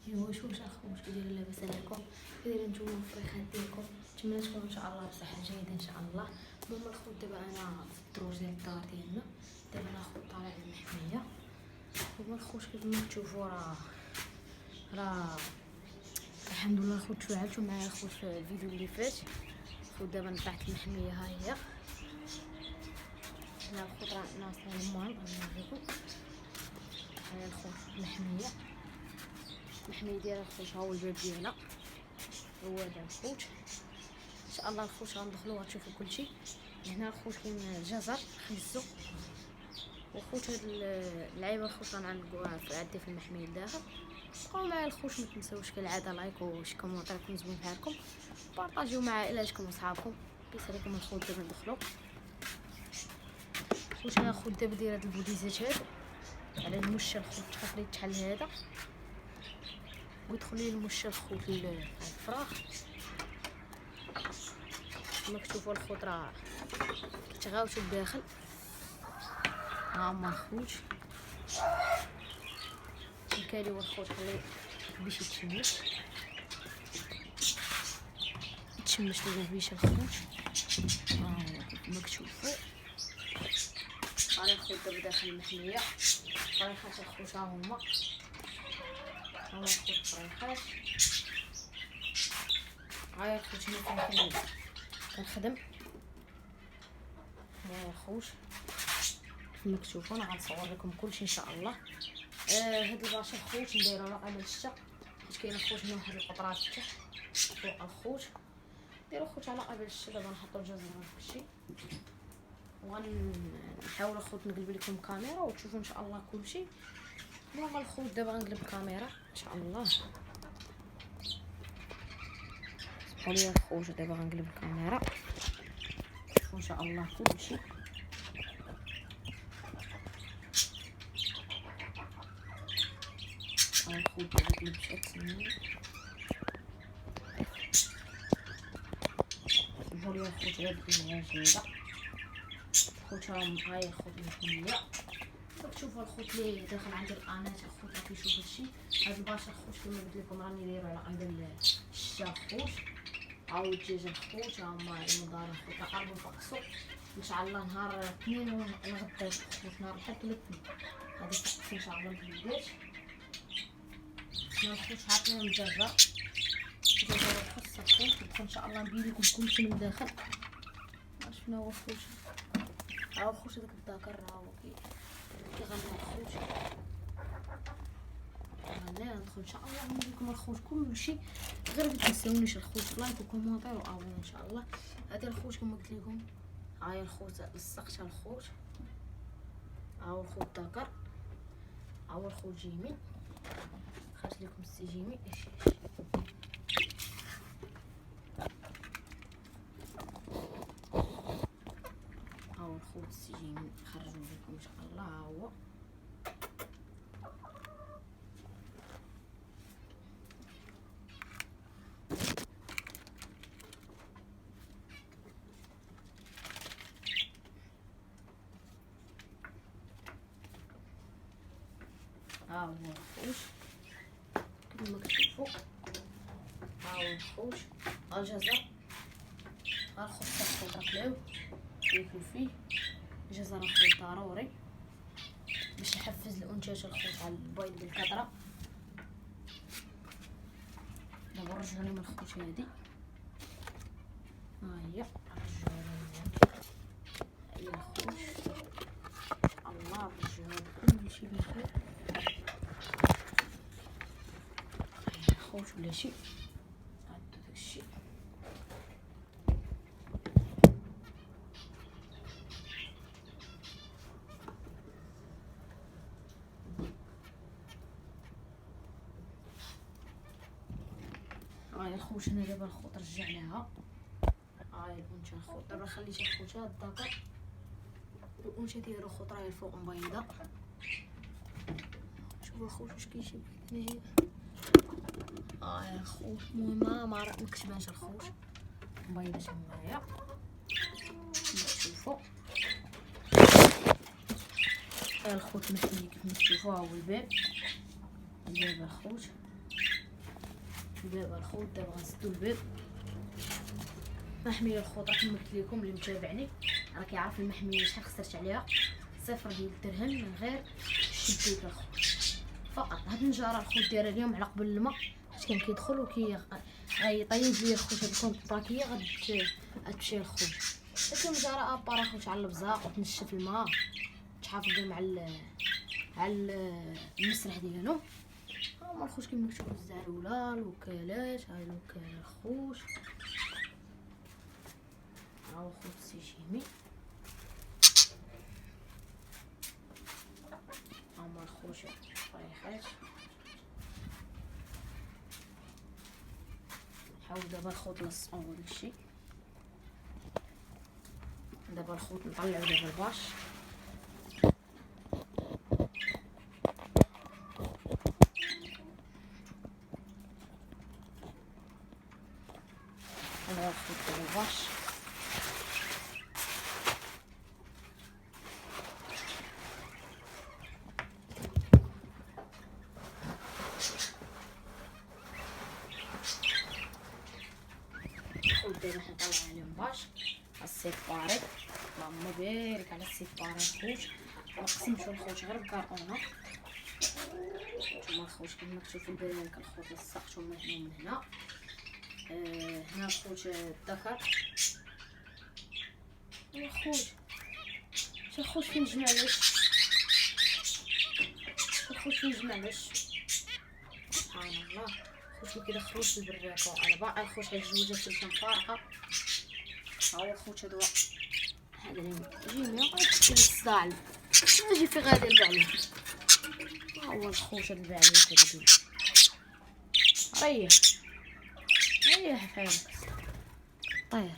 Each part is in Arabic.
ايوا واش اخوش كي دايرين لاباس عليكم كي دايرين نتوما فريخات ديالكم نتمنى تكونوا ان شاء الله بصحه جيده ان شاء الله. المهم الخوت دابا انا في الدروج ديال الدار ديالنا دابا انا خوت طالع المحميه. هما الخوت كيف ما تشوفوا راه الحمد لله الخوت تفاعلتوا معايا الخوت في الفيديو اللي فات. الخوت دابا نطلعت المحميه ها هي هنا الخوت راه ناصرين. المهم نوريكم ها الخوت المحميه ديالها الخوت. ها هو الباب ديالها هو هذا الخوت ان شاء الله. الخوت غندخلوا غتشوفوا كلشي. هنا الخوت كاين الجزر خيزو وخوت هاد اللعيبه الخوت غنعلقوها عندي في المحميه لداخل. بقاو معايا الخوت ما تنساوش كالعاده لايك وشي كومونتير كون زوين بحالكم. بارطاجيو مع عائلاتكم وصحابكم. كيس عليكم الخوت دابا ندخلوا. خوت انا خوت دابا داير هاد البوديزات هادو على المشا الخوت تخاف لي تحل هذا ويدخل لي المشا الخوت الفراخ. كما كتشوفوا الخوت راه كيتغاوتوا الداخل. ها هما الخوت كيكاليو الخوت خليه باش يتشمش ليه باش الخوت. ها هو كما كتشوفوا هاني الخوت دابا داخل المحميه. فريخات الخوت ها هما الخوت فريخات. هاي الخوت هنا كنخدم هاي الخوت كما كتشوفوا. انا غنصور لكم كلشي ان شاء الله. هاد الباشا الخوت نديرو راه على الشتا حيت كاين الخوت هنا واحد القطرات تحت فوق الخوت. نديرو الخوت على قبل الشتا. دابا نحطو الجزر وداكشي وغنحاول الخوت نقلب لكم كاميرا وتشوفوا ان شاء الله كلشي. المهم الخوت دابا غنقلب الكاميرا ان شاء الله. سمحوا لي الخوت دابا غنقلب الكاميرا تشوفوا ان شاء الله كلشي. الخوت دابا قلب شي تسنى. سمحوا لي الخوت غير الدجاج هذا الخوت. هاي الخوت المحميه كتشوفوا الخوت لي داخل عند القناه الخوت راه كيشوف هادشي. هاد الباشا الخوت كما قلت لكم راني دايرو على قيد الشتا الخوت. ها هو الدجاج الخوت. ها هما المدار الخوت قربوا نفقسوا ان شاء الله نهار الاثنين الغدا الخوت نهار الحد ولا الاثنين غادي نفقسوا ان شاء الله الوليدات. هنا الخوت عطينا الجزر الخاص الخوت ندخل ان شاء الله نبين لكم كلشي من الداخل. شنو هو الخوت ها هو الخوت هذاك الذكر ها هو كيغنى الخوت. غنى ندخل ان شاء الله نوري لكم الخوت كلشي. غير ما تنساونيش الخوت لايك وكومونتير وابوني ان شاء الله. هذا الخوت كما قلت لكم. هاي الخوت لصقتها الخوت. ها هو الخوت ذكر. ها هو الخوت جيمي. خرجت لكم السي جيمي ها هو الخوت السي جيمي خرجوا لكم ان شاء الله. ها هو ها هو الخوت كما كتشوفوا. ها هو الخوت. ها الجزر. ها الخوت الخوت راه ياكل فيه الجزر الخوت ضروري باش يحفز الانتاج الخوت على البيض بالكثره. دابا نرجعوا لهم الخوت هادي. ها هي نرجعوا لهم هي الخوت. الله نرجعوا كلشي بخير. الخوت ولا شي هادو داكشي. هاي الخوت هنا دابا الخوت رجعناها. هاي الانثى الخوت دابا خليت الخوت هاد الذكر الانثى ديالو الخوت راهي الفوق مبيضه. شوفوا الخوت واش كيجيب هنايا. الخوت المهم ما كتبانش الخوت مبيضه تمايا تشوفوا. الخوت محمي كيف ما تشوفوا. ها هو الباب الخوت الباب الخوت. دابا غنسدو الباب. محميه الخوت راه كما قلت لكم اللي متابعني راه كيعرف المحميه شحال خسرت عليها. 0 ديال الدرهم من غير الشبيك الخوت فقط. هاد النجاره الخوت دايره اليوم على قبل الماء حيت كان كيدخل غيطيب ليا الخوت. هاد الكونط باكيه غتمشي الخوت. ديك النجاره ابار الخوت على البزاق وتنشف الماء تحافظ على المسرح ديالو. هما الخوت كيما كتشوفوا الزعرولة الوكالات. هاي الوكاله الخوت ها هو خوت سي جيمي. هما الخوت فريحات. نحاول دابا الخوت نلصقو هادشي. دابا الخوت نطلعو دابا الباش. هذا الخوت دابا الباش. الخوت دابا حنطلع عليهم باش السيباري. اللهم بارك على السيباري الخوت. مقسمتو الخوت غير بكارطونه. نتوما الخوت كما كتشوفوا البنانك الخوت لصقتهم من هنا ومن هنا. هنا الخوت الذكر. يا خوت شي خوت فين نجمعلوش. فين نجمعلوش سبحان الله. خوت ما كيدخلوش البراكه على باقي الخوت. هاد الجوجه تلك مفارقه. ها هو الخوت هذا جيمي غتمشي للصاع. اجي في غادي البعلي. ها هو الخوت البعلي كدير. ريح حالك طير.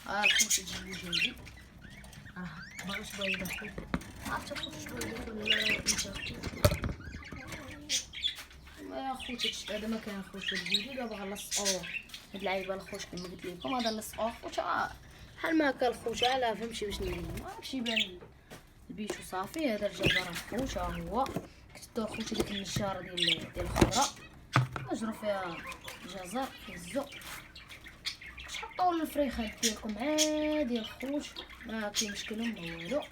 ها الخوت الجيمي جنبي. باغاش بايده خوت. عرفتي خوت شويه ولا انت يا خوت هذا ما كان خوت في الفيديو. دابا غنلصقوه هاد العيبه الخوت كما قلت لكم. هذا نلصقوه خوت بحال ما هكا الخوت على فهمتي باش نمشي بان البيت وصافي. هذا الجزر الخوت ها هو. كتدو الخوت ديك النجاره ديال الخضره نجرو فيها الجزر كيهزو. تحطوا الفريخات ديالكم عادي الخوت ما كاين مشكل ما والو.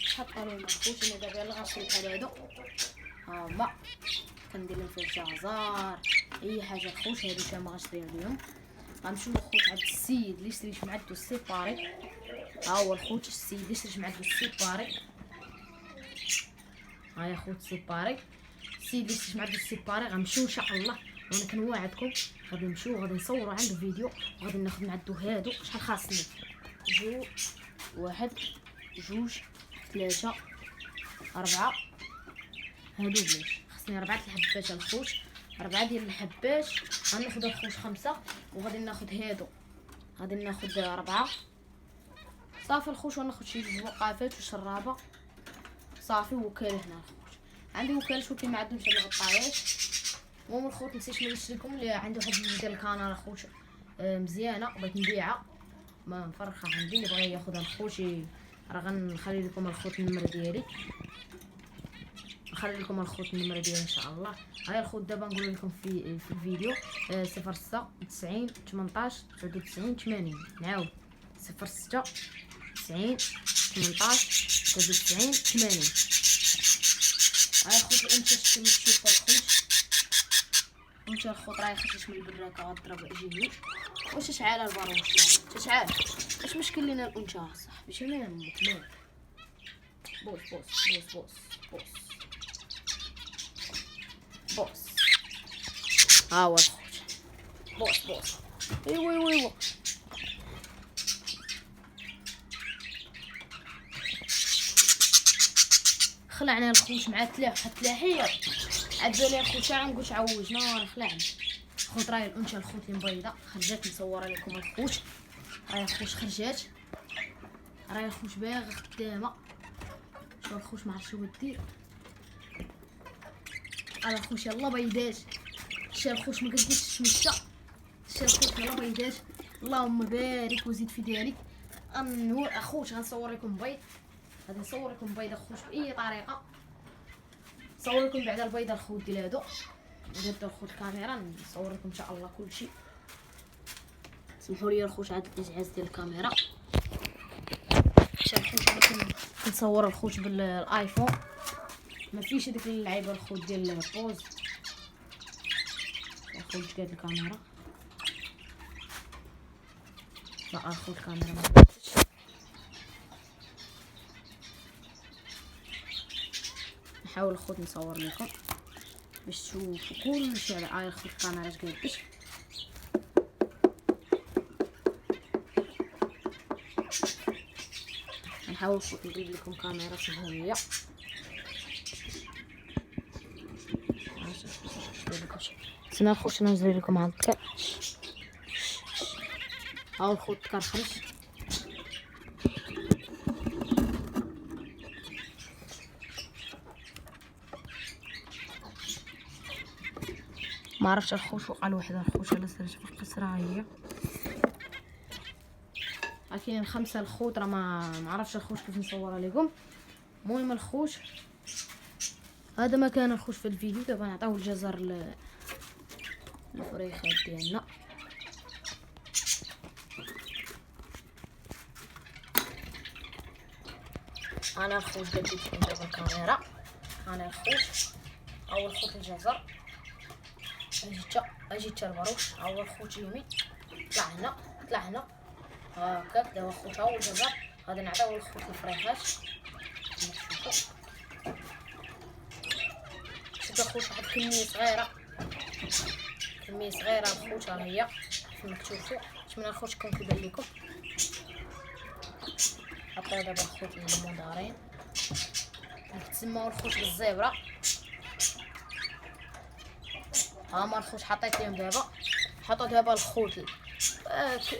تحطوا لهم الخوت. انا دابا يلاه غنشري بحال هادو ها هما كندير لهم فيه الجزر اي حاجه الخوت. هادو تا ما غنشريها اليوم. غنمشيو الخوت عند السيد اللي شريت معدو السيباري. ها هو الخوت السيد اللي شريت معدو السيباري. ها يا خوت السيباري. السيد اللي شريت معدو السيباري غنمشيو ان شاء الله. وانا كنوعدكم غادي نمشيو غادي نصوروا عنده فيديو وغادي ناخذ معدو هادو. شحال خاصني 1 2 3 4 هادو بلاش. خاصني 4 الحبات الخوت. 4 ديال الحبات غناخذ الخوت 5 وغادي ناخذ هادو. غادي ناخذ 4 صافي الخوت. وناخذ شي 2 وقافات وشرابه صافي. وكاله هنا الخوت عندي وكاله ولكن ما عندهمش هاد الغطايات. المهم الخوت نسيت نشري لكم اللي عنده واحد الجوج ديال الكانال الخوت مزيانه بغيت نبيعها ما مفرخه عندي. اللي بغى ياخذها الخوت راه غنخلي لكم الخوت النمره ديالي. نخلي لكم الخوت النمره ديالي ان شاء الله. هاي الخوت دابا نقول لكم في الفيديو 06 90 18 99 80. نعاود 06 90 18 99 80. هاي الخوت الانتاج كما تشوفوا الخوت. وانت الخوت راه خرجت من البراكه غضرب جيمي. واش تشعل الباروش تشعل. اش مشكل لينا الانثى صاحبي شنو يهمك مالك. بوس بوس بوس بوس بوس بوس. ها هو الخوت بوس. ايوا خلعنا الخوت مع التلاحيه. عاد لي الخوت غنقول عوجنا خلعنا الخوت. راهي الانثى الخوت اللي مبيضه خرجات. مصوره لكم الخوت. راهي الخوت خرجات. راهي الخوت باغا خدامه. شوف الخوت ما عرفتش واش دير. راه الخوت يلا بيضات. شي الخوت ما كديرش الشمسه. شي الخوت يلا بيضات. اللهم بارك وزيد في ذلك. اخوت غنصور لكم بيض. غادي نصور لكم بيض الخوت باي طريقه. نصور لكم بعدا البيضه الخوت ديال هادو. درت الخوت الكاميرا نصور لكم ان شاء الله كل شيء. سمحوا لي الخوت عاد الازعاج ديال الكاميرا عشان نصور الخوت بالايفون ما فيش هذيك اللعيبه الخوت ديال البوز. الخوت قاد الكاميرا لا الخوت الكاميرا ما قادتش. نحاول الخوت نصور لكم باش تشوفوا كلشي على الخوت الكاميرا قادش. نحاول نجيب لكم كاميرا سهوليه. سنا الخوت ننزل لكم هكا. هاو الخوت كرخرج ما عرفتش الخوت وقع لوحدها. الخوت على سرج في القصره هي كاينين 5 الخوت راه ما عرفتش الخوت كيف نصورها لكم. المهم الخوت هذا ما كان الخوت في الفيديو. دابا نعطيو الجزر للفريخات ديالنا. انا الخوت قديت لكم دابا الكاميرا. انا الخوت اول خوت الجزر اجي حتى البروش. اول خوت يمين طلع هنا هكاك. دابا خوت اول الجزر غادي نعطيو الخوت الفريخات. شوفوا الخوت واحد كميه صغيره الخوت ها هي كما كتشوفوا. نتمنى الخوت يكون كيبان لكم. حطيو دابا الخوت المدارين كتسموا الخوت بالزبره. ها هما الخوت حطيت لهم دابا. حطوا دابا الخوت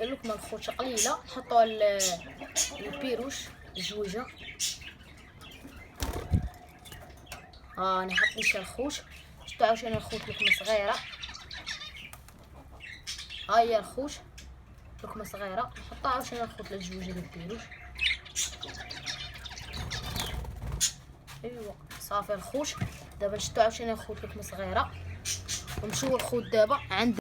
لكمه الخوت قليله. نحطوا البيروش الجويجه. انا حط لي شي الخوت. شفتوا عاوتاني الخوت لكمه صغيره. ها هي الخوت لكمه صغيره. نحطها عاوتاني الخوت الجويجه ديال البيروش. ايوا صافي الخوت. دابا نشدو عاوتاني الخوت لكمه صغيره ونمشيو الخوت دابا عند